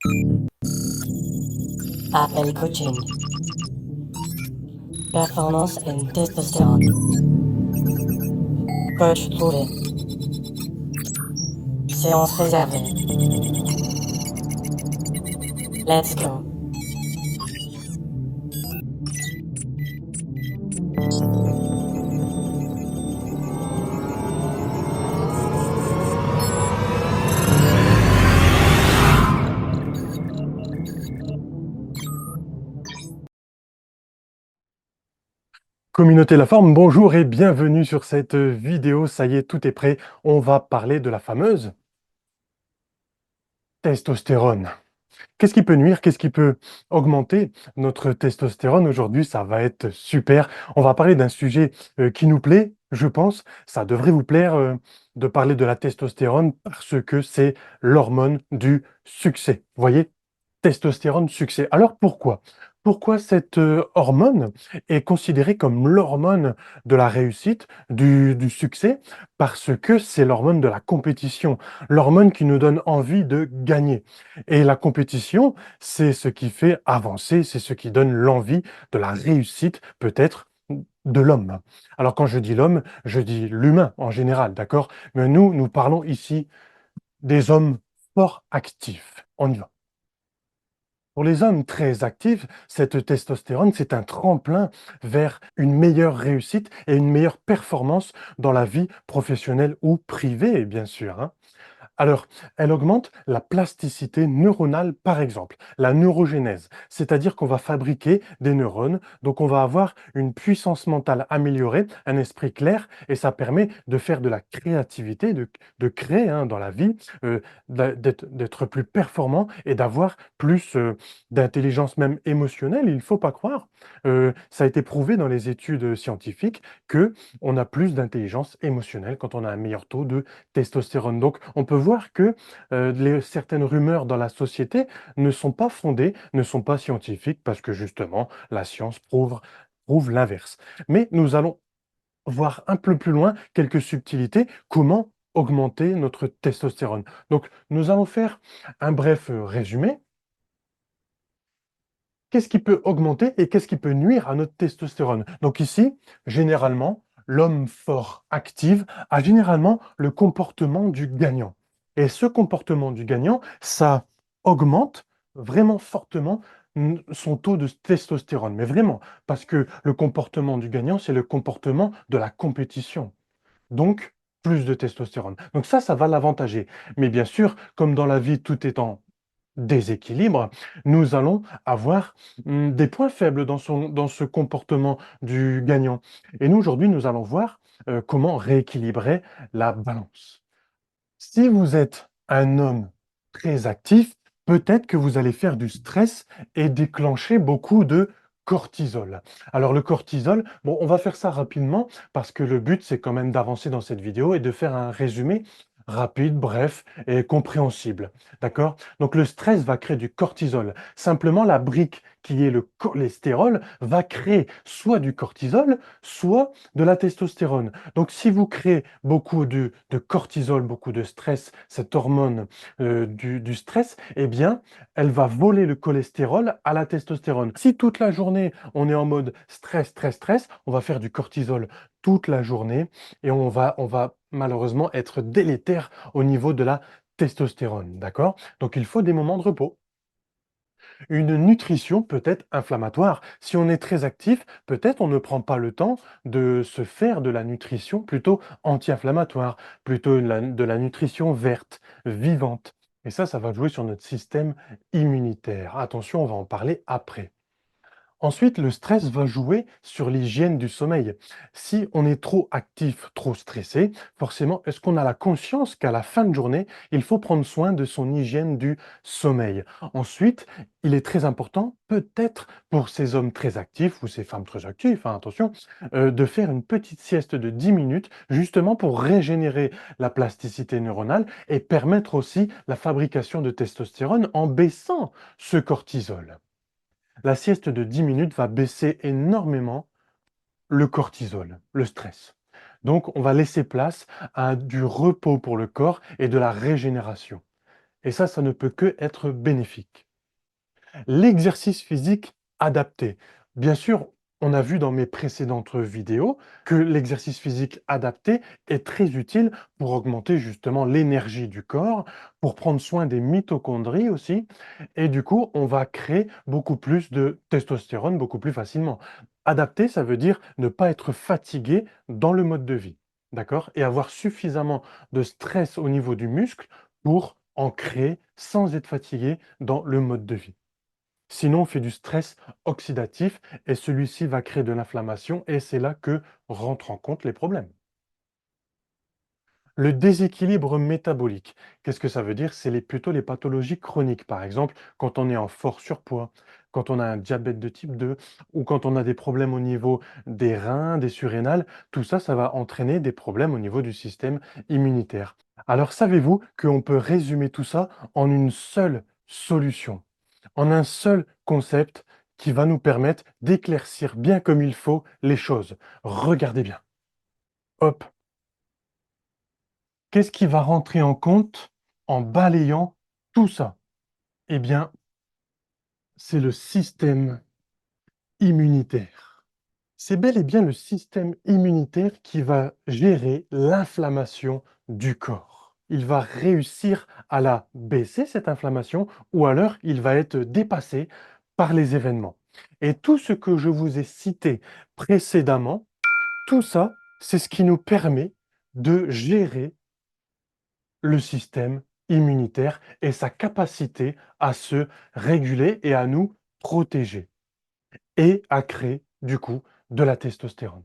Appel coaching. Performance and testostérone. Coach trouvé. Séance réservée. Let's go. Communauté La Forme, bonjour et bienvenue sur cette vidéo. Ça y est, tout est prêt. On va parler de la fameuse testostérone. Qu'est-ce qui peut nuire? Qu'est-ce qui peut augmenter notre testostérone? Aujourd'hui, ça va être super. On va parler d'un sujet qui nous plaît, je pense. Ça devrait vous plaire de parler de la testostérone parce que c'est l'hormone du succès. Vous voyez? Testostérone, succès. Alors pourquoi? Pourquoi cette hormone est considérée comme l'hormone de la réussite, du succès? Parce que c'est l'hormone de la compétition, l'hormone qui nous donne envie de gagner. Et la compétition, c'est ce qui fait avancer, c'est ce qui donne l'envie de la réussite, peut-être, de l'homme. Alors quand je dis l'homme, je dis l'humain en général, d'accord? Mais nous parlons ici des hommes fort actifs. On y va. Pour les hommes très actifs, cette testostérone, c'est un tremplin vers une meilleure réussite et une meilleure performance dans la vie professionnelle ou privée, bien sûr, hein. Alors, elle augmente la plasticité neuronale, par exemple, la neurogénèse, c'est-à-dire qu'on va fabriquer des neurones, donc on va avoir une puissance mentale améliorée, un esprit clair, et ça permet de faire de la créativité, de créer hein, dans la vie, d'être plus performant et d'avoir plus d'intelligence même émotionnelle, il ne faut pas croire. Ça a été prouvé dans les études scientifiques que on a plus d'intelligence émotionnelle quand on a un meilleur taux de testostérone. Donc, on peut voir que certaines rumeurs dans la société ne sont pas fondées, ne sont pas scientifiques, parce que justement, la science prouve l'inverse. Mais nous allons voir un peu plus loin quelques subtilités, comment augmenter notre testostérone. Donc, nous allons faire un bref résumé. Qu'est-ce qui peut augmenter et qu'est-ce qui peut nuire à notre testostérone? Donc ici, généralement, l'homme fort actif a généralement le comportement du gagnant. Et ce comportement du gagnant, ça augmente vraiment fortement son taux de testostérone. Mais vraiment, parce que le comportement du gagnant, c'est le comportement de la compétition. Donc, plus de testostérone. Donc ça va l'avantager. Mais bien sûr, comme dans la vie, tout est en déséquilibre, nous allons avoir des points faibles dans ce comportement du gagnant. Et nous, aujourd'hui, nous allons voir comment rééquilibrer la balance. Si vous êtes un homme très actif, peut-être que vous allez faire du stress et déclencher beaucoup de cortisol. Alors le cortisol, bon, on va faire ça rapidement parce que le but, c'est quand même d'avancer dans cette vidéo et de faire un résumé rapide, bref et compréhensible. D'accord? Donc le stress va créer du cortisol. Simplement, la brique qui est le cholestérol va créer soit du cortisol, soit de la testostérone. Donc si vous créez beaucoup de cortisol, beaucoup de stress, cette hormone du stress, eh bien, elle va voler le cholestérol à la testostérone. Si toute la journée, on est en mode stress, stress, stress, on va faire du cortisol toute la journée et on va malheureusement être délétère au niveau de la testostérone, d'accord? Donc il faut des moments de repos. Une nutrition peut être inflammatoire. Si on est très actif, peut-être on ne prend pas le temps de se faire de la nutrition plutôt anti-inflammatoire, plutôt de la nutrition verte, vivante. Et ça va jouer sur notre système immunitaire. Attention, on va en parler après. Ensuite, le stress va jouer sur l'hygiène du sommeil. Si on est trop actif, trop stressé, forcément, est-ce qu'on a la conscience qu'à la fin de journée, il faut prendre soin de son hygiène du sommeil? Ensuite, il est très important, peut-être pour ces hommes très actifs ou ces femmes très actives, hein, attention, de faire une petite sieste de 10 minutes, justement pour régénérer la plasticité neuronale et permettre aussi la fabrication de testostérone en baissant ce cortisol. La sieste de 10 minutes va baisser énormément le cortisol, le stress. Donc, on va laisser place à du repos pour le corps et de la régénération. Et ça ne peut que être bénéfique. L'exercice physique adapté. Bien sûr, on a vu dans mes précédentes vidéos que l'exercice physique adapté est très utile pour augmenter justement l'énergie du corps, pour prendre soin des mitochondries aussi, et du coup, on va créer beaucoup plus de testostérone beaucoup plus facilement. Adapté, ça veut dire ne pas être fatigué dans le mode de vie, d'accord? Et avoir suffisamment de stress au niveau du muscle pour en créer sans être fatigué dans le mode de vie. Sinon, on fait du stress oxydatif et celui-ci va créer de l'inflammation et c'est là que rentrent en compte les problèmes. Le déséquilibre métabolique, qu'est-ce que ça veut dire? C'est plutôt les pathologies chroniques. Par exemple, quand on est en fort surpoids, quand on a un diabète de type 2 ou quand on a des problèmes au niveau des reins, des surrénales, tout ça, ça va entraîner des problèmes au niveau du système immunitaire. Alors, savez-vous qu'on peut résumer tout ça en une seule solution, en un seul concept qui va nous permettre d'éclaircir bien comme il faut les choses? Regardez bien. Hop, qu'est-ce qui va rentrer en compte en balayant tout ça? Eh bien, c'est le système immunitaire. C'est bel et bien le système immunitaire qui va gérer l'inflammation du corps. Il va réussir à la baisser, cette inflammation, ou alors il va être dépassé par les événements. Et tout ce que je vous ai cité précédemment, tout ça, c'est ce qui nous permet de gérer le système immunitaire et sa capacité à se réguler et à nous protéger et à créer du coup de la testostérone.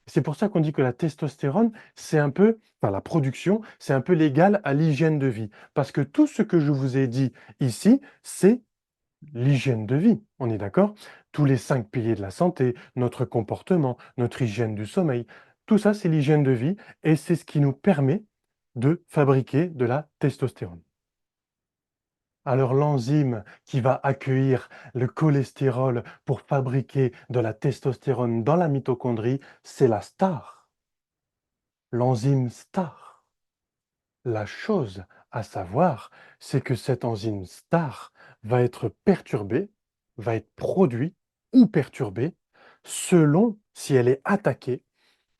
C'est pour ça qu'on dit que la testostérone, c'est un peu, enfin la production, c'est un peu l'égal à l'hygiène de vie. Parce que tout ce que je vous ai dit ici, c'est l'hygiène de vie. On est d'accord? Tous les 5 piliers de la santé, notre comportement, notre hygiène du sommeil, tout ça, c'est l'hygiène de vie et c'est ce qui nous permet de fabriquer de la testostérone. Alors l'enzyme qui va accueillir le cholestérol pour fabriquer de la testostérone dans la mitochondrie, c'est la STAR, l'enzyme STAR. La chose à savoir, c'est que cette enzyme STAR va être perturbée, va être produite ou perturbée selon si elle est attaquée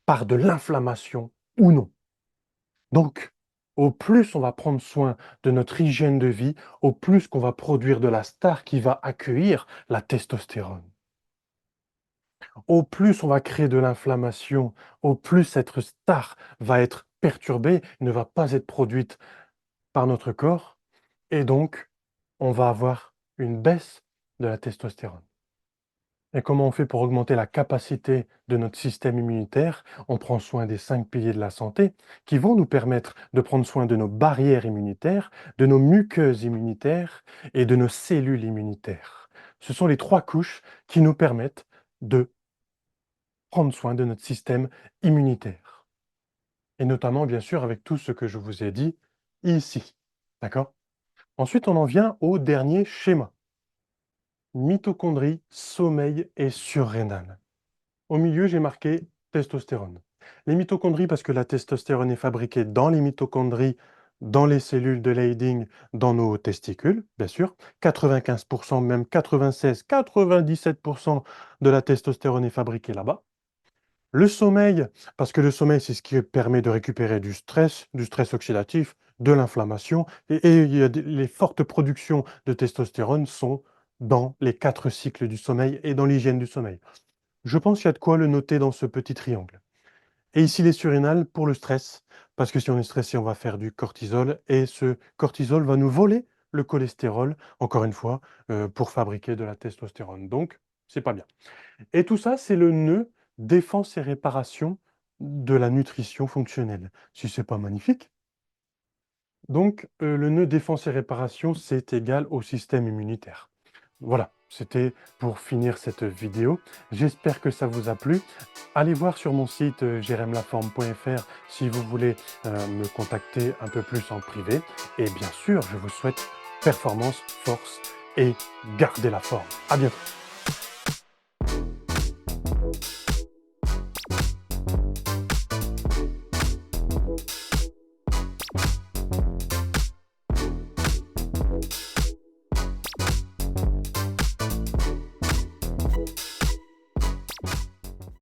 par de l'inflammation ou non. Donc, au plus on va prendre soin de notre hygiène de vie, au plus qu'on va produire de la STAR qui va accueillir la testostérone. Au plus on va créer de l'inflammation, au plus cette STAR va être perturbée, ne va pas être produite par notre corps, et donc on va avoir une baisse de la testostérone. Et comment on fait pour augmenter la capacité de notre système immunitaire? On prend soin des 5 piliers de la santé qui vont nous permettre de prendre soin de nos barrières immunitaires, de nos muqueuses immunitaires et de nos cellules immunitaires. Ce sont les 3 couches qui nous permettent de prendre soin de notre système immunitaire. Et notamment, bien sûr, avec tout ce que je vous ai dit ici. D'accord? Ensuite, on en vient au dernier schéma. Mitochondrie, sommeil et surrénal. Au milieu, j'ai marqué testostérone. Les mitochondries, parce que la testostérone est fabriquée dans les mitochondries, dans les cellules de Leydig, dans nos testicules, bien sûr. 95%, même 96, 97% de la testostérone est fabriquée là-bas. Le sommeil, parce que le sommeil, c'est ce qui permet de récupérer du stress oxydatif, de l'inflammation, et il y a les fortes productions de testostérone sont dans les 4 cycles du sommeil et dans l'hygiène du sommeil. Je pense qu'il y a de quoi le noter dans ce petit triangle. Et ici, les surrénales pour le stress, parce que si on est stressé, on va faire du cortisol, et ce cortisol va nous voler le cholestérol, encore une fois, pour fabriquer de la testostérone. Donc, c'est pas bien. Et tout ça, c'est le nœud défense et réparation de la nutrition fonctionnelle. Si c'est pas magnifique? Donc, le nœud défense et réparation, c'est égal au système immunitaire. Voilà, c'était pour finir cette vidéo. J'espère que ça vous a plu. Allez voir sur mon site jeremlaforme.fr si vous voulez me contacter un peu plus en privé. Et bien sûr, je vous souhaite performance, force et gardez la forme. À bientôt.